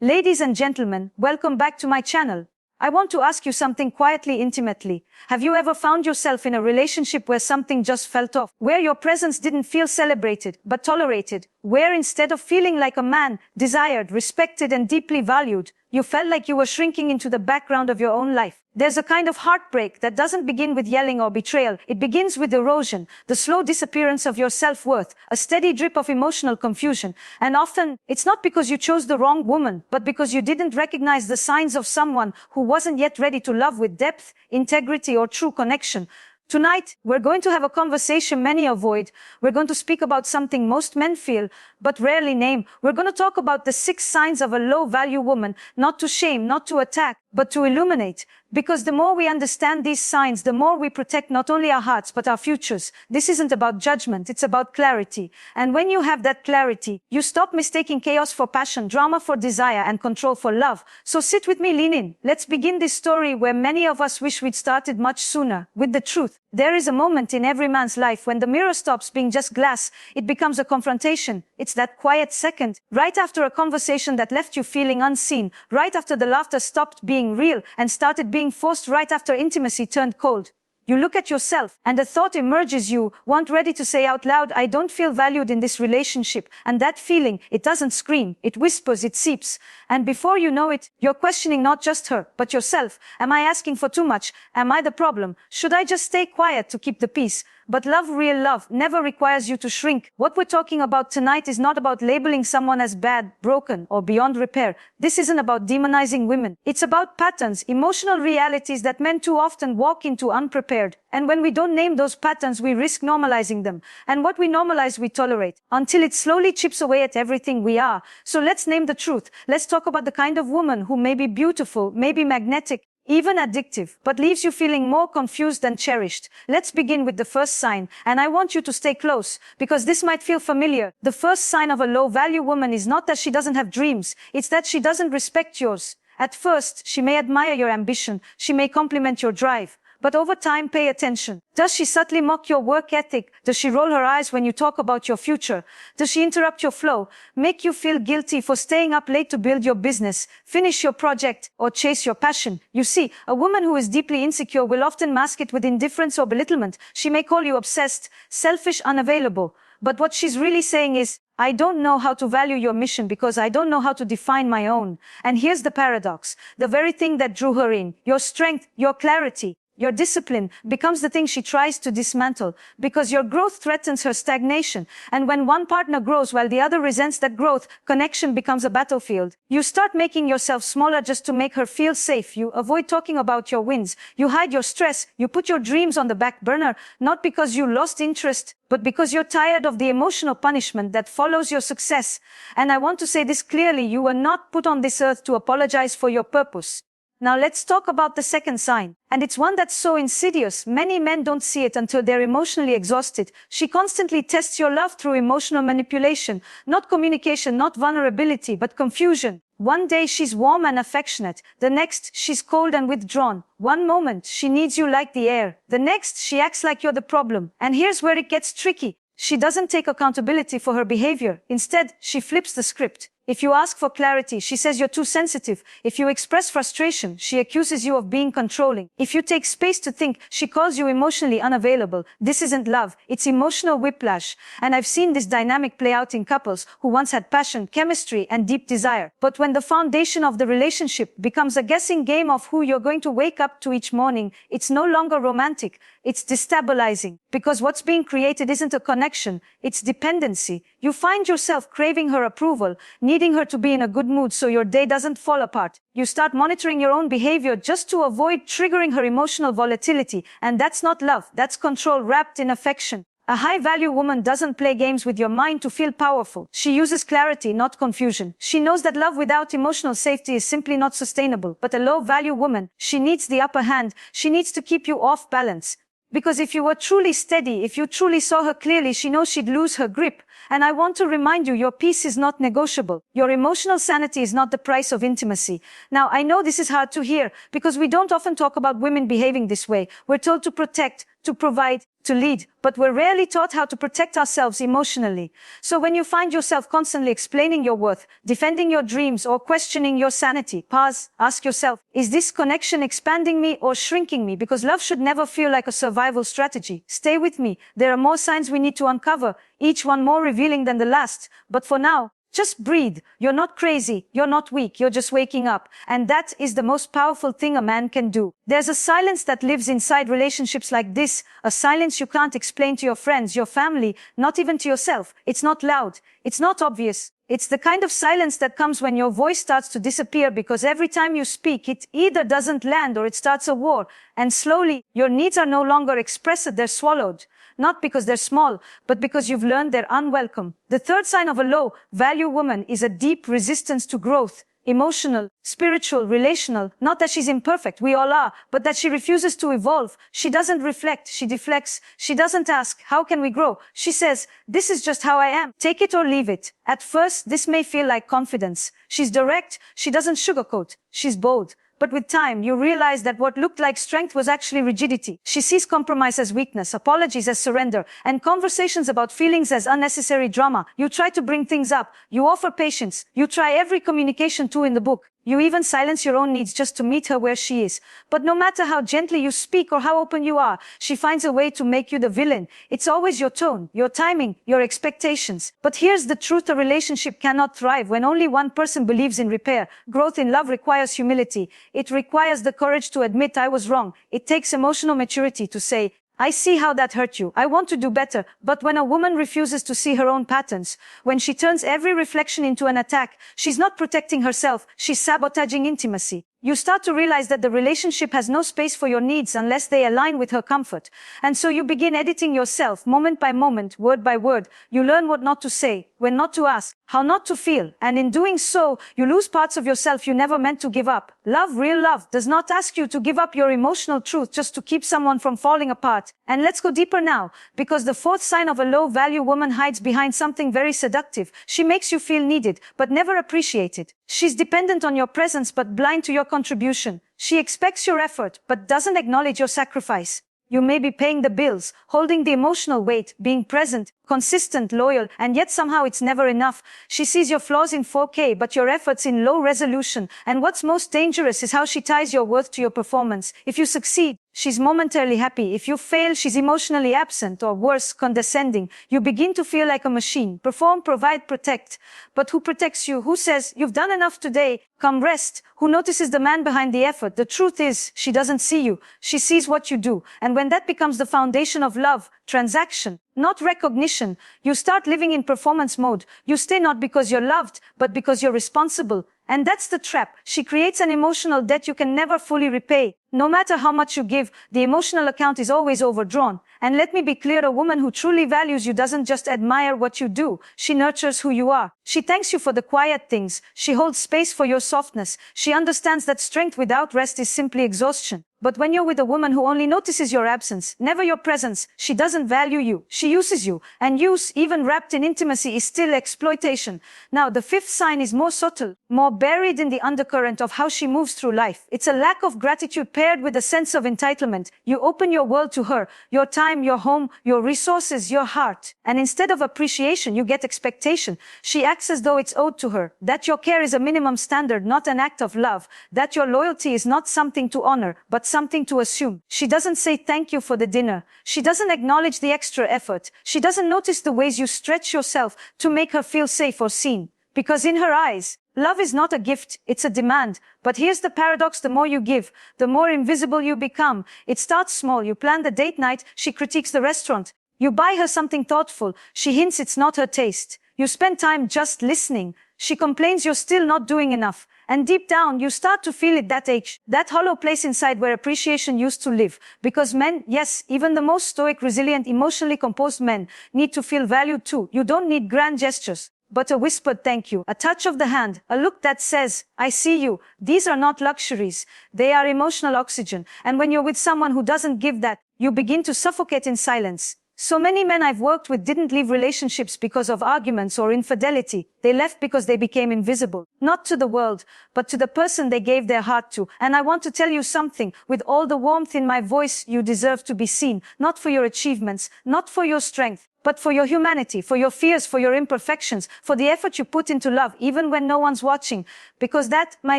Ladies and gentlemen, welcome back to my channel. I want to ask you something quietly, intimately. Have you ever found yourself in a relationship where something just felt off? Where your presence didn't feel celebrated, but tolerated? Where instead of feeling like a man, desired, respected, and deeply valued, you felt like you were shrinking into the background of your own life? There's a kind of heartbreak that doesn't begin with yelling or betrayal. It begins with erosion, the slow disappearance of your self-worth, a steady drip of emotional confusion. And often, it's not because you chose the wrong woman, but because you didn't recognize the signs of someone who wasn't yet ready to love with depth, integrity, or true connection. Tonight, we're going to have a conversation many avoid. We're going to speak about something most men feel, but rarely name. We're going to talk about the 6 signs of a low-value woman, not to shame, not to attack, but to illuminate. Because the more we understand these signs, the more we protect not only our hearts, but our futures. This isn't about judgment, it's about clarity. And when you have that clarity, you stop mistaking chaos for passion, drama for desire, and control for love. So sit with me, lean in. Let's begin this story where many of us wish we'd started much sooner, with the truth. There is a moment in every man's life when the mirror stops being just glass, it becomes a confrontation. It's that quiet second, right after a conversation that left you feeling unseen, right after the laughter stopped being real and started being forced, right after intimacy turned cold. You look at yourself, and a thought emerges you weren't ready to say out loud, I don't feel valued in this relationship. And that feeling, it doesn't scream, it whispers, it seeps. And before you know it, you're questioning not just her, but yourself. Am I asking for too much? Am I the problem? Should I just stay quiet to keep the peace? But love, real love, never requires you to shrink. What we're talking about tonight is not about labeling someone as bad, broken, or beyond repair. This isn't about demonizing women. It's about patterns, emotional realities that men too often walk into unprepared. And when we don't name those patterns, we risk normalizing them. And what we normalize, we tolerate, until it slowly chips away at everything we are. So let's name the truth. Let's talk about the kind of woman who may be beautiful, may be magnetic, even addictive, but leaves you feeling more confused than cherished. Let's begin with the first sign, and I want you to stay close, because this might feel familiar. The first sign of a low-value woman is not that she doesn't have dreams, it's that she doesn't respect yours. At first, she may admire your ambition, she may compliment your drive. But over time, pay attention. Does she subtly mock your work ethic? Does she roll her eyes when you talk about your future? Does she interrupt your flow, make you feel guilty for staying up late to build your business, finish your project, or chase your passion? You see, a woman who is deeply insecure will often mask it with indifference or belittlement. She may call you obsessed, selfish, unavailable. But what she's really saying is, I don't know how to value your mission because I don't know how to define my own. And here's the paradox. The very thing that drew her in, your strength, your clarity, your discipline, becomes the thing she tries to dismantle, because your growth threatens her stagnation. And when one partner grows while the other resents that growth, connection becomes a battlefield. You start making yourself smaller just to make her feel safe. You avoid talking about your wins. You hide your stress. You put your dreams on the back burner, not because you lost interest, but because you're tired of the emotional punishment that follows your success. And I want to say this clearly, you were not put on this earth to apologize for your purpose. Now let's talk about the second sign. And it's one that's so insidious, many men don't see it until they're emotionally exhausted. She constantly tests your love through emotional manipulation, not communication, not vulnerability, but confusion. One day she's warm and affectionate. The next, she's cold and withdrawn. One moment, she needs you like the air. The next, she acts like you're the problem. And here's where it gets tricky. She doesn't take accountability for her behavior. Instead, she flips the script. If you ask for clarity, she says you're too sensitive. If you express frustration, she accuses you of being controlling. If you take space to think, she calls you emotionally unavailable. This isn't love, it's emotional whiplash. And I've seen this dynamic play out in couples who once had passion, chemistry, and deep desire. But when the foundation of the relationship becomes a guessing game of who you're going to wake up to each morning, it's no longer romantic. It's destabilizing. Because what's being created isn't a connection, it's dependency. You find yourself craving her approval, needing her to be in a good mood so your day doesn't fall apart. You start monitoring your own behavior just to avoid triggering her emotional volatility. And that's not love, that's control wrapped in affection. A high-value woman doesn't play games with your mind to feel powerful. She uses clarity, not confusion. She knows that love without emotional safety is simply not sustainable. But a low-value woman, she needs the upper hand. She needs to keep you off balance. Because if you were truly steady, if you truly saw her clearly, she knows she'd lose her grip. And I want to remind you, your peace is not negotiable. Your emotional sanity is not the price of intimacy. Now, I know this is hard to hear, because we don't often talk about women behaving this way. We're told to protect, to provide, to lead, but we're rarely taught how to protect ourselves emotionally. So when you find yourself constantly explaining your worth, defending your dreams, or questioning your sanity, pause, ask yourself, is this connection expanding me or shrinking me? Because love should never feel like a survival strategy. Stay with me. There are more signs we need to uncover, each one more revealing than the last. But for now, just breathe. You're not crazy. You're not weak. You're just waking up. And that is the most powerful thing a man can do. There's a silence that lives inside relationships like this, a silence you can't explain to your friends, your family, not even to yourself. It's not loud. It's not obvious. It's the kind of silence that comes when your voice starts to disappear because every time you speak, it either doesn't land or it starts a war. And slowly, your needs are no longer expressed, they're swallowed. Not because they're small, but because you've learned they're unwelcome. The third sign of a low-value woman is a deep resistance to growth. Emotional, spiritual, relational. Not that she's imperfect, we all are, but that she refuses to evolve. She doesn't reflect, she deflects. She doesn't ask, how can we grow? She says, this is just how I am. Take it or leave it. At first, this may feel like confidence. She's direct, she doesn't sugarcoat. She's bold. But with time, you realize that what looked like strength was actually rigidity. She sees compromise as weakness, apologies as surrender, and conversations about feelings as unnecessary drama. You try to bring things up. You offer patience. You try every communication tool in the book. You even silence your own needs just to meet her where she is. But no matter how gently you speak or how open you are, she finds a way to make you the villain. It's always your tone, your timing, your expectations. But here's the truth, a relationship cannot thrive when only one person believes in repair. Growth in love requires humility. It requires the courage to admit I was wrong. It takes emotional maturity to say, I see how that hurt you. I want to do better. But when a woman refuses to see her own patterns, when she turns every reflection into an attack, she's not protecting herself, she's sabotaging intimacy. You start to realize that the relationship has no space for your needs unless they align with her comfort. And so you begin editing yourself, moment by moment, word by word. You learn what not to say, when not to ask, how not to feel. And in doing so, you lose parts of yourself you never meant to give up. Love, real love, does not ask you to give up your emotional truth just to keep someone from falling apart. And let's go deeper now, because the fourth sign of a low-value woman hides behind something very seductive. She makes you feel needed, but never appreciated. She's dependent on your presence, but blind to your contribution. She expects your effort, but doesn't acknowledge your sacrifice. You may be paying the bills, holding the emotional weight, being present, consistent, loyal, and yet somehow it's never enough. She sees your flaws in 4K, but your efforts in low resolution. And what's most dangerous is how she ties your worth to your performance. If you succeed, she's momentarily happy. If you fail, she's emotionally absent, or worse, condescending. You begin to feel like a machine. Perform, provide, protect. But who protects you? Who says, you've done enough today, come rest? Who notices the man behind the effort? The truth is, she doesn't see you. She sees what you do. And when that becomes the foundation of love, transaction, not recognition, you start living in performance mode. You stay not because you're loved, but because you're responsible. And that's the trap. She creates an emotional debt you can never fully repay. No matter how much you give, the emotional account is always overdrawn. And let me be clear, a woman who truly values you doesn't just admire what you do. She nurtures who you are. She thanks you for the quiet things. She holds space for your softness. She understands that strength without rest is simply exhaustion. But when you're with a woman who only notices your absence, never your presence, she doesn't value you. She uses you. And use, even wrapped in intimacy, is still exploitation. Now, the fifth sign is more subtle, more buried in the undercurrent of how she moves through life. It's a lack of gratitude paired with a sense of entitlement. You open your world to her, your time, your home, your resources, your heart. And instead of appreciation, you get expectation. She acts as though it's owed to her. That your care is a minimum standard, not an act of love. That your loyalty is not something to honor, but something to assume. She doesn't say thank you for the dinner. She doesn't acknowledge the extra effort. She doesn't notice the ways you stretch yourself to make her feel safe or seen. Because in her eyes, love is not a gift, it's a demand. But here's the paradox, the more you give, the more invisible you become. It starts small. You plan the date night, she critiques the restaurant. You buy her something thoughtful, she hints it's not her taste. You spend time just listening. She complains you're still not doing enough. And deep down, you start to feel it, that ache, that hollow place inside where appreciation used to live. Because men, yes, even the most stoic, resilient, emotionally composed men need to feel valued too. You don't need grand gestures, but a whispered thank you, a touch of the hand, a look that says, I see you. These are not luxuries. They are emotional oxygen. And when you're with someone who doesn't give that, you begin to suffocate in silence. So many men I've worked with didn't leave relationships because of arguments or infidelity. They left because they became invisible. Not to the world, but to the person they gave their heart to. And I want to tell you something. With all the warmth in my voice, you deserve to be seen. Not for your achievements, not for your strength, but for your humanity, for your fears, for your imperfections, for the effort you put into love, even when no one's watching. Because that, my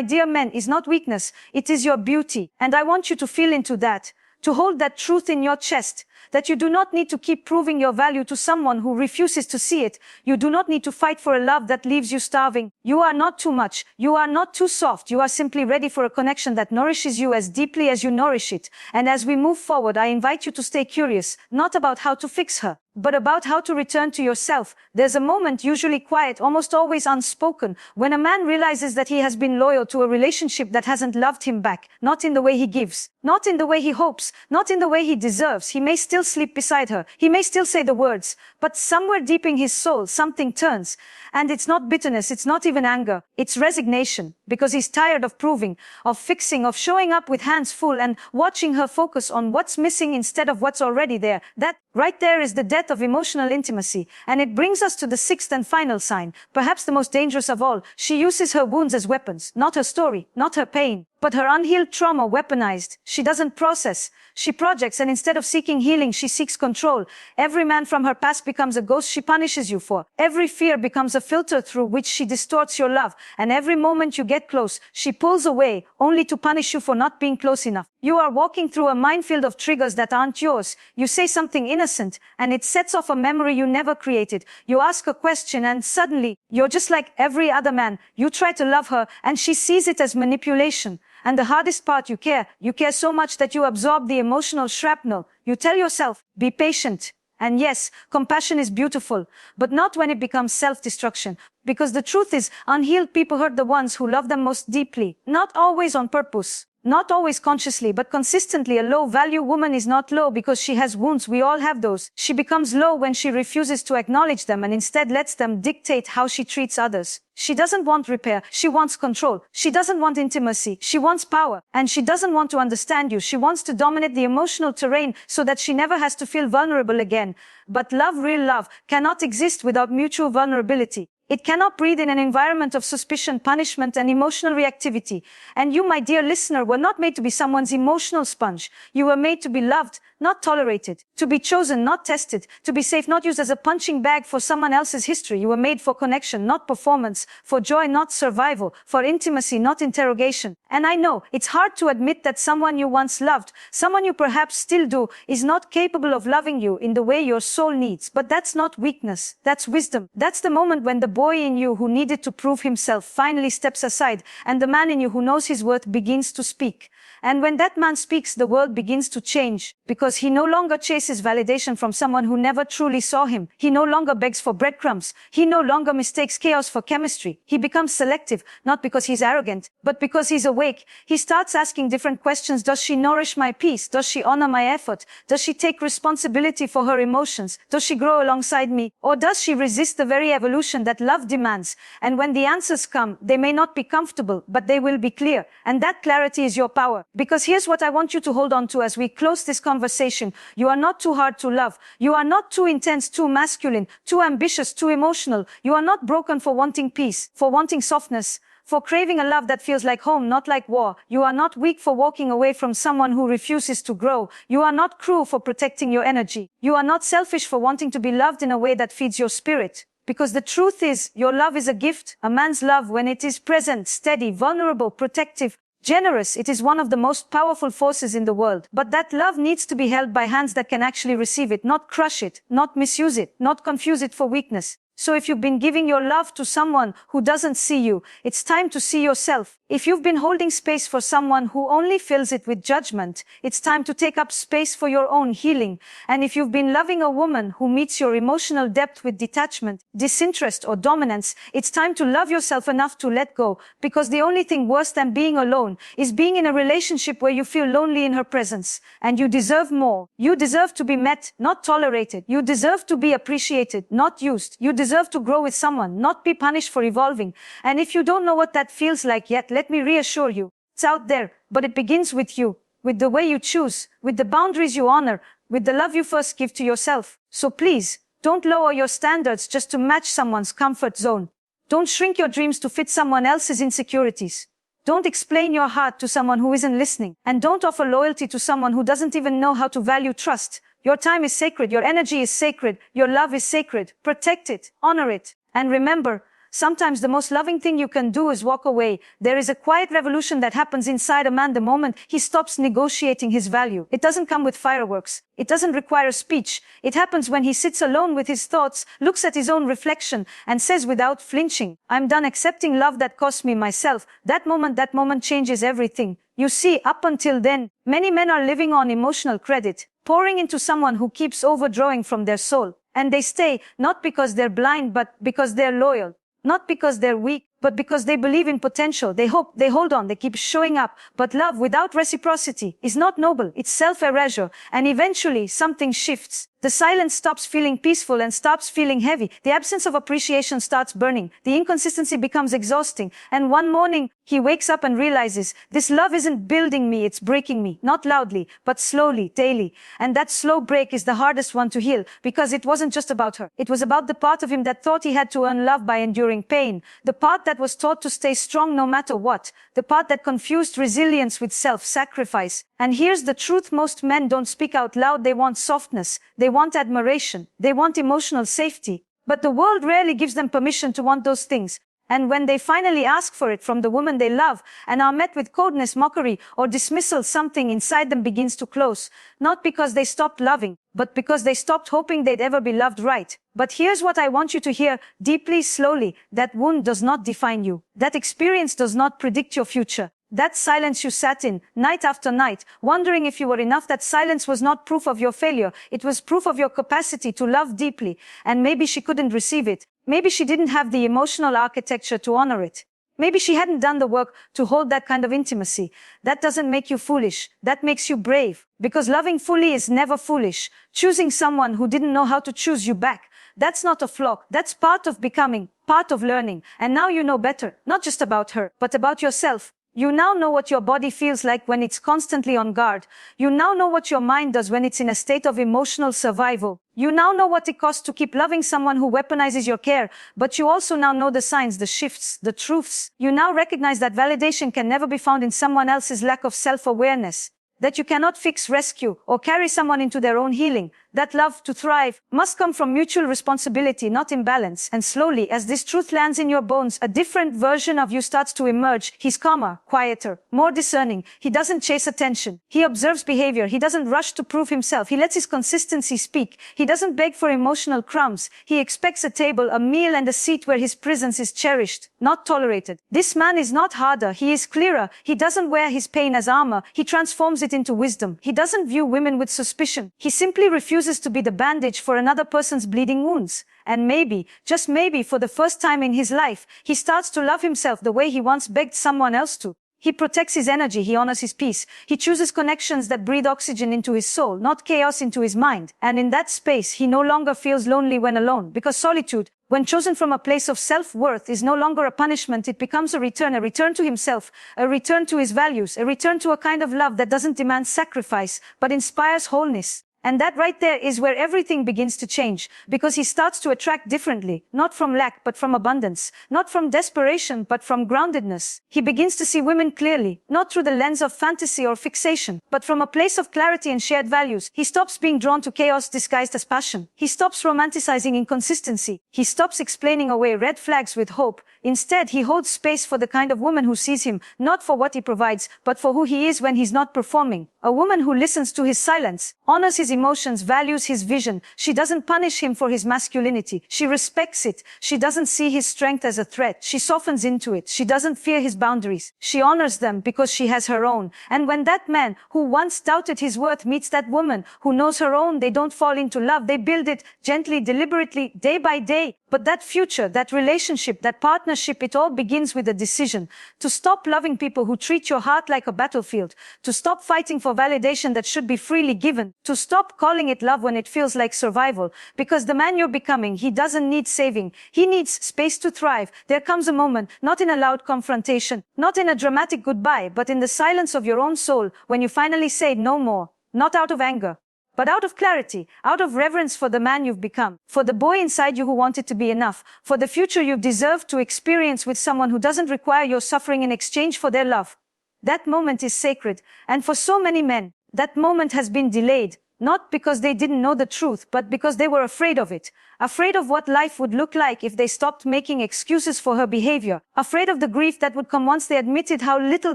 dear men, is not weakness. It is your beauty. And I want you to feel into that. To hold that truth in your chest, that you do not need to keep proving your value to someone who refuses to see it. You do not need to fight for a love that leaves you starving. You are not too much. You are not too soft. You are simply ready for a connection that nourishes you as deeply as you nourish it. And as we move forward, I invite you to stay curious, not about how to fix her, but about how to return to yourself. There's a moment, usually quiet, almost always unspoken, when a man realizes that he has been loyal to a relationship that hasn't loved him back, not in the way he gives, not in the way he hopes, not in the way he deserves. He may still sleep beside her. He may still say the words, but somewhere deep in his soul, something turns. And it's not bitterness, it's not even anger, it's resignation, because he's tired of proving, of fixing, of showing up with hands full and watching her focus on what's missing instead of what's already there. That right there is the death of emotional intimacy. And it brings us to the sixth and final sign, perhaps the most dangerous of all. She uses her wounds as weapons, not her story, not her pain, but her unhealed trauma weaponized. She doesn't process. She projects, and instead of seeking healing, she seeks control. Every man from her past becomes a ghost she punishes you for. Every fear becomes a filter through which she distorts your love. And every moment you get close, she pulls away, only to punish you for not being close enough. You are walking through a minefield of triggers that aren't yours. You say something innocent, and it sets off a memory you never created. You ask a question, and suddenly, you're just like every other man. You try to love her, and she sees it as manipulation. And the hardest part, you care. You care so much that you absorb the emotional shrapnel. You tell yourself, be patient. And yes, compassion is beautiful, but not when it becomes self-destruction. Because the truth is, unhealed people hurt the ones who love them most deeply. Not always on purpose. Not always consciously, but consistently. A low-value woman is not low because she has wounds. We all have those. She becomes low when she refuses to acknowledge them and instead lets them dictate how she treats others. She doesn't want repair. She wants control. She doesn't want intimacy. She wants power. And she doesn't want to understand you. She wants to dominate the emotional terrain so that she never has to feel vulnerable again. But love, real love, cannot exist without mutual vulnerability. It cannot breathe in an environment of suspicion, punishment, and emotional reactivity. And you, my dear listener, were not made to be someone's emotional sponge. You were made to be loved, not tolerated, to be chosen, not tested, to be safe, not used as a punching bag for someone else's history. You were made for connection, not performance, for joy, not survival, for intimacy, not interrogation. And I know it's hard to admit that someone you once loved, someone you perhaps still do, is not capable of loving you in the way your soul needs. But that's not weakness. That's wisdom. That's the moment when the boy in you who needed to prove himself finally steps aside, and the man in you who knows his worth begins to speak. And when that man speaks, the world begins to change, because he no longer chases validation from someone who never truly saw him. He no longer begs for breadcrumbs. He no longer mistakes chaos for chemistry. He becomes selective, not because he's arrogant, but because he's awake. He starts asking different questions. Does she nourish my peace? Does she honor my effort? Does she take responsibility for her emotions? Does she grow alongside me? Or does she resist the very evolution that love demands? And when the answers come, they may not be comfortable, but they will be clear. And that clarity is your power. Because here's what I want you to hold on to as we close this conversation. You are not too hard to love. You are not too intense, too masculine, too ambitious, too emotional. You are not broken for wanting peace, for wanting softness, for craving a love that feels like home, not like war. You are not weak for walking away from someone who refuses to grow. You are not cruel for protecting your energy. You are not selfish for wanting to be loved in a way that feeds your spirit. Because the truth is, your love is a gift. A man's love, when it is present, steady, vulnerable, protective, generous, it is one of the most powerful forces in the world. But that love needs to be held by hands that can actually receive it, not crush it, not misuse it, not confuse it for weakness. So if you've been giving your love to someone who doesn't see you, it's time to see yourself. If you've been holding space for someone who only fills it with judgment, it's time to take up space for your own healing. And if you've been loving a woman who meets your emotional depth with detachment, disinterest, or dominance, it's time to love yourself enough to let go. Because the only thing worse than being alone is being in a relationship where you feel lonely in her presence. And you deserve more. You deserve to be met, not tolerated. You deserve to be appreciated, not used. You deserve to grow with someone, not be punished for evolving. And if you don't know what that feels like yet, let me reassure you. It's out there, but it begins with you, with the way you choose, with the boundaries you honor, with the love you first give to yourself. So please, don't lower your standards just to match someone's comfort zone. Don't shrink your dreams to fit someone else's insecurities. Don't explain your heart to someone who isn't listening. And don't offer loyalty to someone who doesn't even know how to value trust. Your time is sacred. Your energy is sacred. Your love is sacred. Protect it. Honor it. And remember, sometimes the most loving thing you can do is walk away. There is a quiet revolution that happens inside a man the moment he stops negotiating his value. It doesn't come with fireworks. It doesn't require a speech. It happens when he sits alone with his thoughts, looks at his own reflection, and says without flinching, I'm done accepting love that cost me myself. That moment changes everything. You see, up until then, many men are living on emotional credit, pouring into someone who keeps overdrawing from their soul. And they stay, not because they're blind, but because they're loyal. Not because they're weak, but because they believe in potential. They hope, they hold on, they keep showing up. But love without reciprocity is not noble. It's self-erasure. And eventually something shifts. The silence stops feeling peaceful and stops feeling heavy. The absence of appreciation starts burning. The inconsistency becomes exhausting. And one morning, he wakes up and realizes, this love isn't building me, it's breaking me. Not loudly, but slowly, daily. And that slow break is the hardest one to heal, because it wasn't just about her. It was about the part of him that thought he had to earn love by enduring pain. The part that was taught to stay strong no matter what. The part that confused resilience with self-sacrifice. And here's the truth, most men don't speak out loud. They want softness. They want admiration. They want emotional safety. But the world rarely gives them permission to want those things. And when they finally ask for it from the woman they love and are met with coldness, mockery, or dismissal, something inside them begins to close. Not because they stopped loving, but because they stopped hoping they'd ever be loved right. But here's what I want you to hear deeply, slowly. That wound does not define you. That experience does not predict your future. That silence you sat in, night after night, wondering if you were enough, that silence was not proof of your failure. It was proof of your capacity to love deeply. And maybe she couldn't receive it. Maybe she didn't have the emotional architecture to honor it. Maybe she hadn't done the work to hold that kind of intimacy. That doesn't make you foolish. That makes you brave. Because loving fully is never foolish. Choosing someone who didn't know how to choose you back, that's not a flaw. That's part of becoming, part of learning. And now you know better, not just about her, but about yourself. You now know what your body feels like when it's constantly on guard. You now know what your mind does when it's in a state of emotional survival. You now know what it costs to keep loving someone who weaponizes your care, but you also now know the signs, the shifts, the truths. You now recognize that validation can never be found in someone else's lack of self-awareness. That you cannot fix, rescue, or carry someone into their own healing. That love, to thrive, must come from mutual responsibility, not imbalance. And slowly, as this truth lands in your bones, a different version of you starts to emerge. He's calmer, quieter, more discerning. He doesn't chase attention. He observes behavior. He doesn't rush to prove himself. He lets his consistency speak. He doesn't beg for emotional crumbs. He expects a table, a meal, and a seat where his presence is cherished, not tolerated. This man is not harder. He is clearer. He doesn't wear his pain as armor. He transforms it into wisdom. He doesn't view women with suspicion. He simply refuses to be the bandage for another person's bleeding wounds. And maybe, just maybe, for the first time in his life, he starts to love himself the way he once begged someone else to. He protects his energy, he honors his peace. He chooses connections that breathe oxygen into his soul, not chaos into his mind. And in that space, he no longer feels lonely when alone, because solitude, when chosen from a place of self-worth, is no longer a punishment. It becomes a return to himself, a return to his values, a return to a kind of love that doesn't demand sacrifice, but inspires wholeness. And that right there is where everything begins to change, because he starts to attract differently, not from lack, but from abundance, not from desperation, but from groundedness. He begins to see women clearly, not through the lens of fantasy or fixation, but from a place of clarity and shared values. He stops being drawn to chaos disguised as passion. He stops romanticizing inconsistency. He stops explaining away red flags with hope. Instead, he holds space for the kind of woman who sees him, not for what he provides, but for who he is when he's not performing. A woman who listens to his silence, honors his emotions, values his vision. She doesn't punish him for his masculinity. She respects it. She doesn't see his strength as a threat. She softens into it. She doesn't fear his boundaries. She honors them because she has her own. And when that man who once doubted his worth meets that woman who knows her own, they don't fall into love. They build it gently, deliberately, day by day. But that future, that relationship, that partnership, it all begins with a decision to stop loving people who treat your heart like a battlefield, to stop fighting for validation that should be freely given, to stop calling it love when it feels like survival. Because the man you're becoming, he doesn't need saving. He needs space to thrive. There comes a moment, not in a loud confrontation, not in a dramatic goodbye, but in the silence of your own soul, when you finally say no more, not out of anger, but out of clarity, out of reverence for the man you've become, for the boy inside you who wanted to be enough, for the future you deserve to experience with someone who doesn't require your suffering in exchange for their love. That moment is sacred, and for so many men, that moment has been delayed, not because they didn't know the truth, but because they were afraid of it. Afraid of what life would look like if they stopped making excuses for her behavior. Afraid of the grief that would come once they admitted how little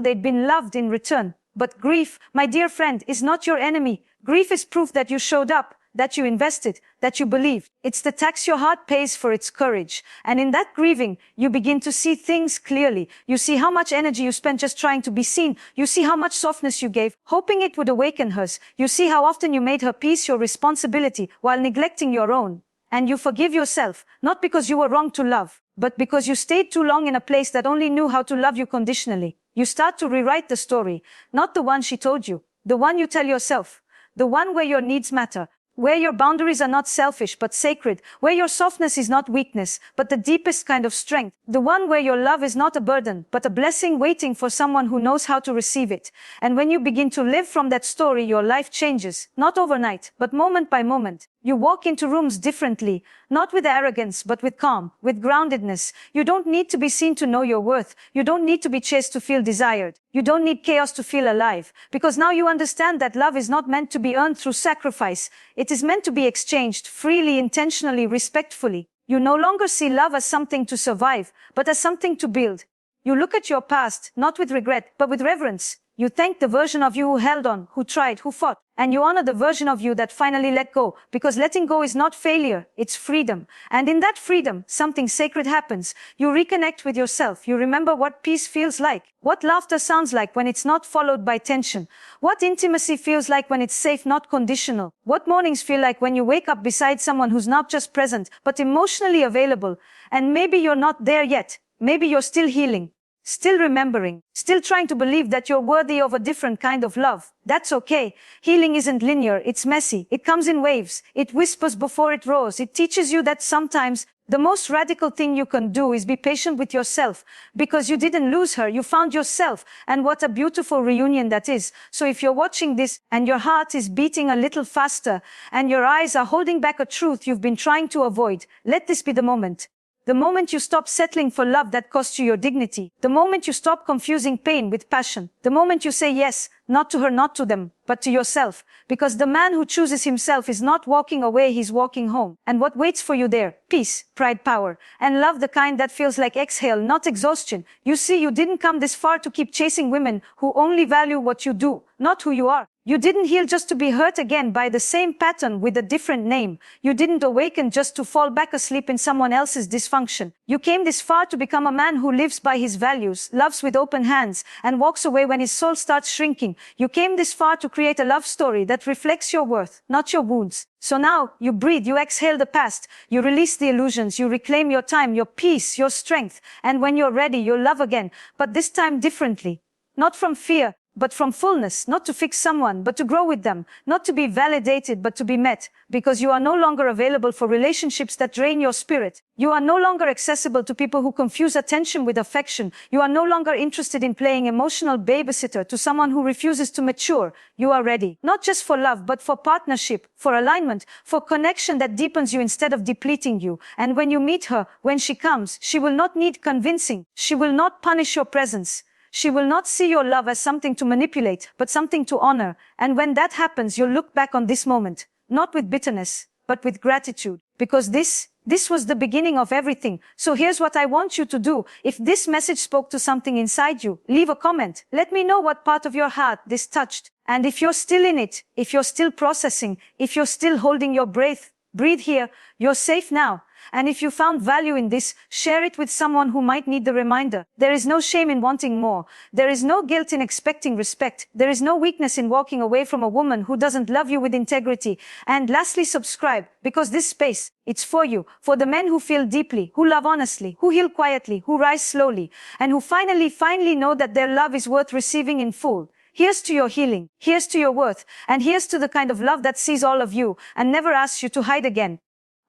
they'd been loved in return. But grief, my dear friend, is not your enemy. Grief is proof that you showed up, that you invested, that you believed. It's the tax your heart pays for its courage. And in that grieving, you begin to see things clearly. You see how much energy you spent just trying to be seen. You see how much softness you gave, hoping it would awaken hers. You see how often you made her peace your responsibility while neglecting your own. And you forgive yourself, not because you were wrong to love, but because you stayed too long in a place that only knew how to love you conditionally. You start to rewrite the story, not the one she told you, the one you tell yourself, the one where your needs matter, where your boundaries are not selfish but sacred, where your softness is not weakness but the deepest kind of strength, the one where your love is not a burden but a blessing waiting for someone who knows how to receive it. And when you begin to live from that story, your life changes, not overnight, but moment by moment. You walk into rooms differently, not with arrogance, but with calm, with groundedness. You don't need to be seen to know your worth. You don't need to be chased to feel desired. You don't need chaos to feel alive. Because now you understand that love is not meant to be earned through sacrifice. It is meant to be exchanged freely, intentionally, respectfully. You no longer see love as something to survive, but as something to build. You look at your past, not with regret, but with reverence. You thank the version of you who held on, who tried, who fought. And you honor the version of you that finally let go, because letting go is not failure, it's freedom. And in that freedom, something sacred happens. You reconnect with yourself. You remember what peace feels like, what laughter sounds like when it's not followed by tension, what intimacy feels like when it's safe, not conditional, what mornings feel like when you wake up beside someone who's not just present, but emotionally available. And maybe you're not there yet. Maybe you're still healing. Still remembering, still trying to believe that you're worthy of a different kind of love. That's okay. Healing isn't linear, it's messy. It comes in waves. It whispers before it roars. It teaches you that sometimes the most radical thing you can do is be patient with yourself, because you didn't lose her, you found yourself. And what a beautiful reunion that is. So if you're watching this and your heart is beating a little faster and your eyes are holding back a truth you've been trying to avoid, let this be the moment. The moment you stop settling for love that costs you your dignity. The moment you stop confusing pain with passion. The moment you say yes, not to her, not to them, but to yourself. Because the man who chooses himself is not walking away, he's walking home. And what waits for you there? Peace, pride, power, and love, the kind that feels like exhale, not exhaustion. You see, you didn't come this far to keep chasing women who only value what you do, not who you are. You didn't heal just to be hurt again by the same pattern with a different name. You didn't awaken just to fall back asleep in someone else's dysfunction. You came this far to become a man who lives by his values, loves with open hands, and walks away when his soul starts shrinking. You came this far to create a love story that reflects your worth, not your wounds. So now, you breathe, you exhale the past, you release the illusions, you reclaim your time, your peace, your strength, and when you're ready, you'll love again, but this time differently. Not from fear, but from fullness, not to fix someone, but to grow with them, not to be validated, but to be met, because you are no longer available for relationships that drain your spirit. You are no longer accessible to people who confuse attention with affection. You are no longer interested in playing emotional babysitter to someone who refuses to mature. You are ready, not just for love, but for partnership, for alignment, for connection that deepens you instead of depleting you. And when you meet her, when she comes, she will not need convincing. She will not punish your presence. She will not see your love as something to manipulate, but something to honor. And when that happens, you'll look back on this moment, not with bitterness, but with gratitude. Because this was the beginning of everything. So here's what I want you to do. If this message spoke to something inside you, leave a comment. Let me know what part of your heart this touched. And if you're still in it, if you're still processing, if you're still holding your breath, breathe here. You're safe now. And if you found value in this, share it with someone who might need the reminder. There is no shame in wanting more. There is no guilt in expecting respect. There is no weakness in walking away from a woman who doesn't love you with integrity. And lastly, subscribe, because this space, it's for you, for the men who feel deeply, who love honestly, who heal quietly, who rise slowly, and who finally know that their love is worth receiving in full. Here's to your healing, here's to your worth, and here's to the kind of love that sees all of you and never asks you to hide again.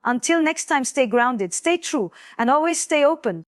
Until next time, stay grounded, stay true, and always stay open.